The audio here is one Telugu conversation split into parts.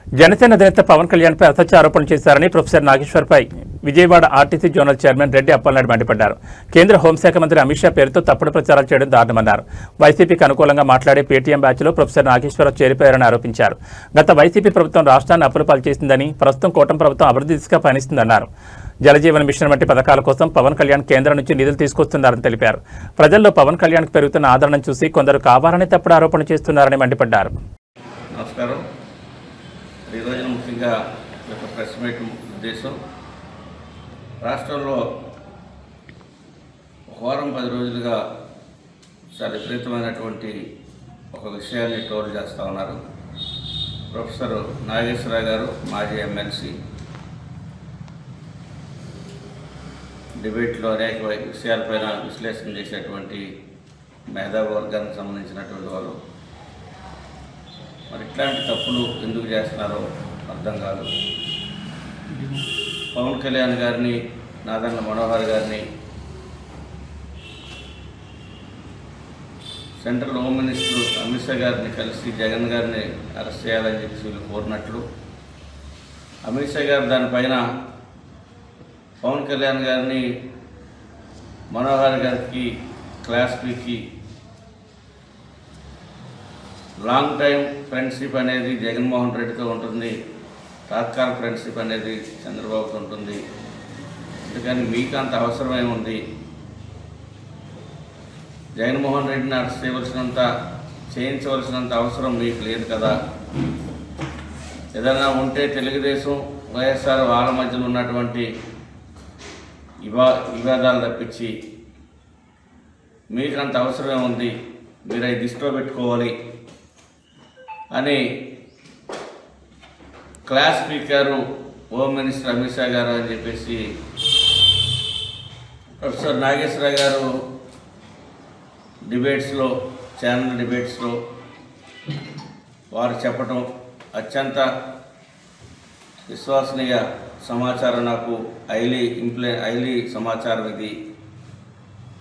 జనసేన అధినేత పవన్ కళ్యాణ్పై అసత్య ఆరోపణలు చేశారని ప్రొఫెసర్ నాగేశ్వర్పై Vijayawada RTC zonal chairman Reddy Appalanaidu మండిపడ్డారు. కేంద్ర హోంశాఖ మంత్రి అమిత్ షా పేరుతో తప్పుడు ప్రచారాలు చేయడం దారుణమన్నారు. వైసీపీకి అనుకూలంగా మాట్లాడే పేటీఎం బ్యాచ్లో ప్రొఫెసర్ నాగేశ్వరరావు చేరిపోయారని ఆరోపించారు. గత వైసీపీ ప్రభుత్వం రాష్ట్రాన్ని అప్పుల పాలు చేసిందని, ప్రస్తుతం కూటమి ప్రభుత్వం అభివృద్ధి దిశగా పయనిస్తుందన్నారు. జలజీవన్ మిషన్ వంటి పథకాల కోసం పవన్ కళ్యాణ్ కేంద్రం నుంచి నిధులు తీసుకొస్తున్నారని తెలిపారు. ప్రజల్లో పవన్ కళ్యాణ్కు పెరుగుతున్న ఆదరణను చూసి కొందరు కావాలని తప్పుడు ఆరోపణలు చేస్తున్నారని మండిపడ్డారు. నమస్కారం. ఈ రోజున ముఖ్యంగా ఒక ప్రెస్ మీట్ ఉద్దేశం, రాష్ట్రంలో ఒక వారం 10 రోజులుగా చాలా విపరీతమైనటువంటి ఒక విషయాన్ని ట్రోల్ చేస్తూ ఉన్నారు. ప్రొఫెసర్ నాగేశ్వరరావు గారు, మాజీ ఎమ్మెల్సీ, డిబేట్లో అనేక విషయాలపైన విశ్లేషణ చేసేటువంటి మేధావి వర్గానికి సంబంధించినటువంటి వారు మరి ఇట్లాంటి తప్పులు ఎందుకు చేస్తున్నారో అర్థం కాదు. పవన్ కళ్యాణ్ గారిని, నాదెండ్ల మనోహర్ గారిని central home minister Amit Shah గారిని కలిసి జగన్ గారిని అరెస్ట్ చేయాలని చెప్పి వీళ్ళు కోరినట్లు, అమిత్ షా గారు దానిపైన పవన్ కళ్యాణ్ గారిని, మనోహర్ గారికి క్లాస్ పీకి లాంగ్ టైం ఫ్రెండ్షిప్ అనేది జగన్మోహన్ రెడ్డితో ఉంటుంది, తాత్కాలిక ఫ్రెండ్షిప్ అనేది చంద్రబాబుతో ఉంటుంది, అందుకని మీకు అంత అవసరమే ఉంది, జగన్మోహన్ రెడ్డిని అరెస్ట్ చేయించవలసినంత అవసరం మీకు లేదు కదా, ఏదైనా ఉంటే తెలుగుదేశం వైఎస్ఆర్ వాళ్ళ మధ్యలో ఉన్నటువంటి వివాదాలు తప్పించి మీకు అంత అవసరమే ఉంది, మీరు అవి దృష్టిలో పెట్టుకోవాలి అని class speaker home minister Amit Shah గారు అని చెప్పేసి ప్రొఫెసర్ నాగేశ్వరరావు గారు డిబేట్స్లో, ఛానల్ డిబేట్స్లో వారు చెప్పటం అత్యంత విశ్వసనీయ సమాచారం, నాకు హైలీ సమాచారం ఇది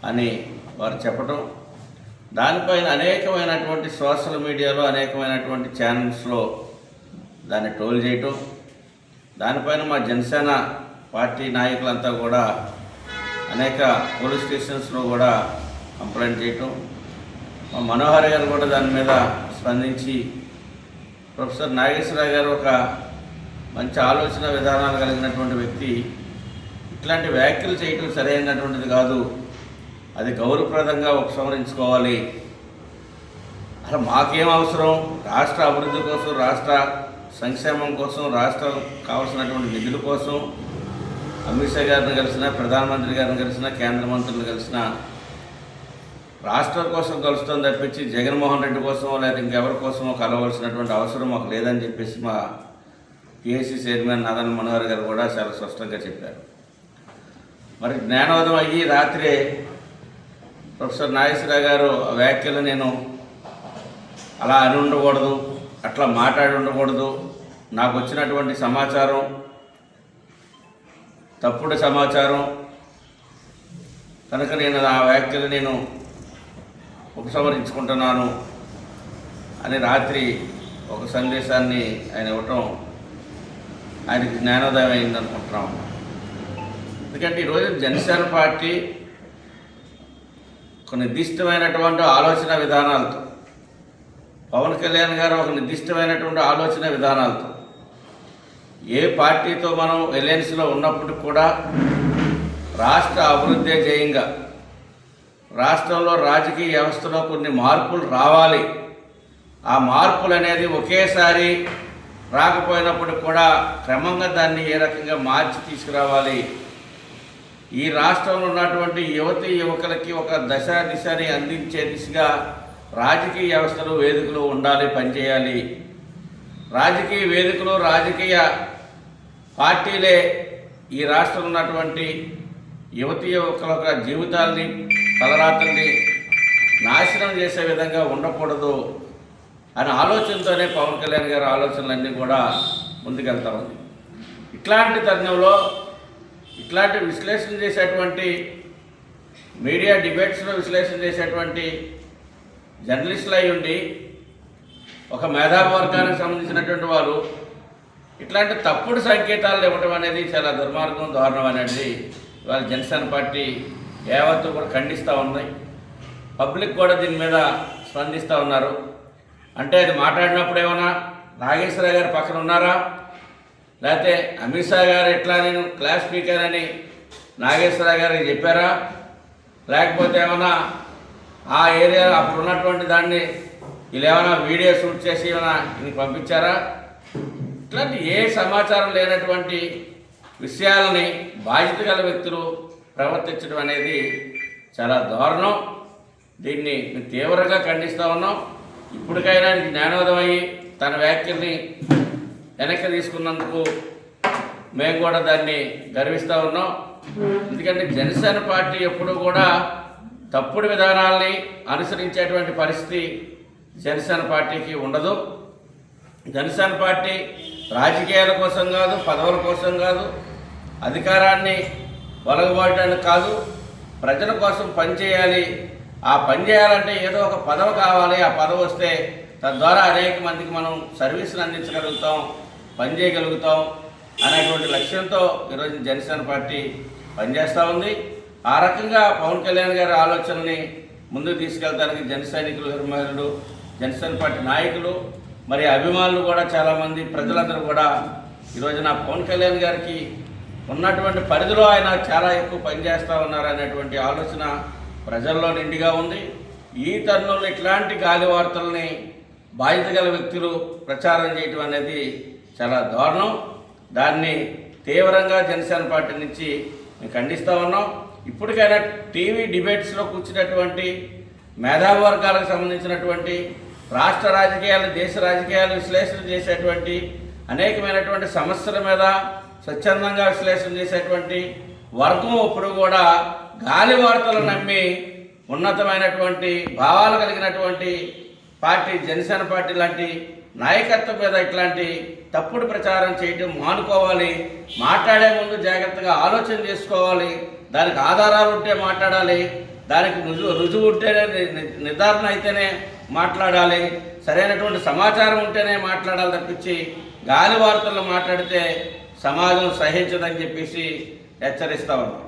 అని వారు చెప్పటం, దానిపైన అనేకమైనటువంటి సోషల్ మీడియాలో, అనేకమైనటువంటి ఛానల్స్లో దాన్ని ట్రోల్ చేయటం, దానిపైన మా జనసేన పార్టీ నాయకులంతా కూడా అనేక పోలీస్ స్టేషన్స్లో కూడా కంప్లైంట్ చేయటం, మా మనోహర్ గారు కూడా దాని మీద స్పందించి ప్రొఫెసర్ నాగేశ్వరరావు గారు ఒక మంచి ఆలోచన విధానాలు కలిగినటువంటి వ్యక్తి, ఇట్లాంటి వ్యాఖ్యలు చేయటం సరైనటువంటిది కాదు, అది గౌరవప్రదంగా ఉపసంహరించుకోవాలి, అసలు మాకేం అవసరం, రాష్ట్ర అభివృద్ధి కోసం, రాష్ట్ర సంక్షేమం కోసం, రాష్ట్రం కావాల్సినటువంటి నిధుల కోసం అమిత్ షా గారిని కలిసిన, ప్రధానమంత్రి గారిని కలిసిన, కేంద్ర మంత్రులను కలిసిన, రాష్ట్రం కోసం కలుస్తుంది తప్పించి జగన్మోహన్ రెడ్డి కోసమో లేదా ఇంకెవరి కోసమో కలవలసినటువంటి అవసరం మాకు లేదని చెప్పేసి మా పిఎస్సి చైర్మన్ నాదెండ్ల మనోహర్ గారు కూడా చాలా స్పష్టంగా చెప్పారు. మరి జ్ఞానోదయం అయ్యి రాత్రే ప్రొఫెసర్ నాగేశ్వరరావు గారు వ్యాఖ్యలు నేను అలా అని ఉండకూడదు, అట్లా మాట్లాడి ఉండకూడదు, నాకు వచ్చినటువంటి సమాచారం తప్పుడు సమాచారం కనుక నేను ఆ వ్యాఖ్యలు నేను ఉపసంహరించుకుంటున్నాను అని రాత్రి ఒక సందేశాన్ని ఆయన ఇవ్వటం ఆయనకి జ్ఞానోదయం అయిందనుకుంటున్నాం. ఎందుకంటే ఈరోజు జనసేన పార్టీ ఒక నిర్దిష్టమైనటువంటి ఆలోచన విధానాలతో, పవన్ కళ్యాణ్ గారు ఒక నిర్దిష్టమైనటువంటి ఆలోచన విధానాలతో, ఏ పార్టీతో మనం ఎలయన్స్లో ఉన్నప్పటికి కూడా రాష్ట్ర అభివృద్ధి ధ్యేయంగా, రాష్ట్రంలో రాజకీయ వ్యవస్థలో కొన్ని మార్పులు రావాలి, ఆ మార్పులు అనేది ఒకేసారి రాకపోయినప్పటికి కూడా క్రమంగా దాన్ని ఏ రకంగా మార్చి తీసుకురావాలి, ఈ రాష్ట్రంలో ఉన్నటువంటి యువతీ యువకులకి ఒక దిశని అందించే దిశగా రాజకీయ వ్యవస్థలు, వేదికలు ఉండాలి, పనిచేయాలి, రాజకీయ వేదికలు, రాజకీయ పార్టీలే ఈ రాష్ట్రంలో ఉన్నటువంటి యువతీ యువకుల జీవితాల్ని, తలరాత్రుల్ని నాశనం చేసే విధంగా ఉండకూడదు అనే ఆలోచనతోనే పవన్ కళ్యాణ్ గారి ఆలోచనలన్నీ కూడా ముందుకెళ్తా ఉంది. ఇట్లాంటి తరుణంలో ఇట్లాంటి విశ్లేషణ చేసేటువంటి మీడియా డిబేట్స్లో విశ్లేషణ చేసేటువంటి జర్నలిస్టులు అయి ఉండి ఒక మేధావి వర్గానికి సంబంధించినటువంటి వారు ఇట్లాంటి తప్పుడు సంకేతాలు ఇవ్వటం అనేది చాలా దుర్మార్గం, దారుణం అనేది ఇవాళ జనసేన పార్టీ యావత్తు కూడా ఖండిస్తూ ఉంది. పబ్లిక్ కూడా దీని మీద స్పందిస్తూ ఉన్నారు. అంటే అది మాట్లాడినప్పుడు ఏమన్నా నాగేశ్వరరావు గారు పక్కన ఉన్నారా, లేకపోతే అమిత్ షా గారు ఎట్లా నేను క్లాస్ స్పీకర్ అని నాగేశ్వరరావు గారికి చెప్పారా, లేకపోతే ఏమన్నా ఆ ఏరియా అప్పుడు ఉన్నటువంటి దాన్ని వీళ్ళు ఏమైనా వీడియో షూట్ చేసి ఏమైనా ఇంక పంపించారా? ఇట్లాంటి ఏ సమాచారం లేనటువంటి విషయాలని బాధ్యత గల వ్యక్తులు ప్రవర్తించడం అనేది చాలా దారుణం. దీన్ని మేము తీవ్రంగా ఖండిస్తూ ఉన్నాం. ఇప్పటికైనా జ్ఞానోదయం అయ్యి తన వ్యాఖ్యల్ని వెనక్కి తీసుకున్నందుకు మేము కూడా దాన్ని గర్విస్తూ ఉన్నాం. ఎందుకంటే జనసేన పార్టీ ఎప్పుడూ కూడా తప్పుడు విధానాల్ని అనుసరించేటువంటి పరిస్థితి జనసేన పార్టీకి ఉండదు. జనసేన పార్టీ రాజకీయాల కోసం కాదు, పదవుల కోసం కాదు, అధికారాన్ని ఒలగబోయడానికి కాదు, ప్రజల కోసం పనిచేయాలి. ఆ పని చేయాలంటే ఏదో ఒక పదవి కావాలి. ఆ పదవి వస్తే తద్వారా అనేక మందికి మనం సర్వీసులు అందించగలుగుతాం, పనిచేయగలుగుతాం అనేటువంటి లక్ష్యంతో ఈరోజు జనసేన పార్టీ పనిచేస్తూ ఉంది. ఆ రకంగా పవన్ కళ్యాణ్ గారి ఆలోచనని ముందుకు తీసుకెళ్తానికి జన సైనికులు, అభిమానులు, జనసేన పార్టీ నాయకులు, మరి అభిమానులు కూడా చాలామంది, ప్రజలందరూ కూడా ఈరోజున పవన్ కళ్యాణ్ గారికి ఉన్నటువంటి పరిధిలో ఆయన చాలా ఎక్కువ పనిచేస్తూ ఉన్నారు అనేటువంటి ఆలోచన ప్రజల్లో నిండిగా ఉంది. ఈ తరుణంలో ఇట్లాంటి గాలి వార్తల్ని బాధ్యత గల వ్యక్తులు ప్రచారం చేయటం అనేది చాలా దారుణం. దాన్ని తీవ్రంగా జనసేన పార్టీ నుంచి మేము ఖండిస్తూ ఉన్నాం. ఇప్పటికైనా టీవీ డిబేట్స్లో కూర్చున్నటువంటి మేధావి వర్గాలకు సంబంధించినటువంటి రాష్ట్ర రాజకీయాలు, దేశ రాజకీయాలు విశ్లేషణ చేసేటువంటి అనేకమైనటువంటి సమస్యల మీద స్వచ్ఛందంగా విశ్లేషణ చేసేటువంటి వర్గం ఇప్పుడు కూడా గాలి వార్తలు నమ్మి ఉన్నతమైనటువంటి భావాలు కలిగినటువంటి పార్టీ జనసేన పార్టీ లాంటి నాయకత్వం మీద ఇట్లాంటి తప్పుడు ప్రచారం చేయడం మానుకోవాలి. మాట్లాడే ముందు జాగ్రత్తగా ఆలోచన చేసుకోవాలి. దానికి ఆధారాలు ఉంటే మాట్లాడాలి, దానికి రుజువు ఉంటేనే, నిర్ధారణ అయితేనే మాట్లాడాలి, సరైనటువంటి సమాచారం ఉంటేనే మాట్లాడాలి తప్పించి గాలి వార్తల్లో మాట్లాడితే సమాజం సహించదని చెప్పేసి హెచ్చరిస్తా ఉన్నాం.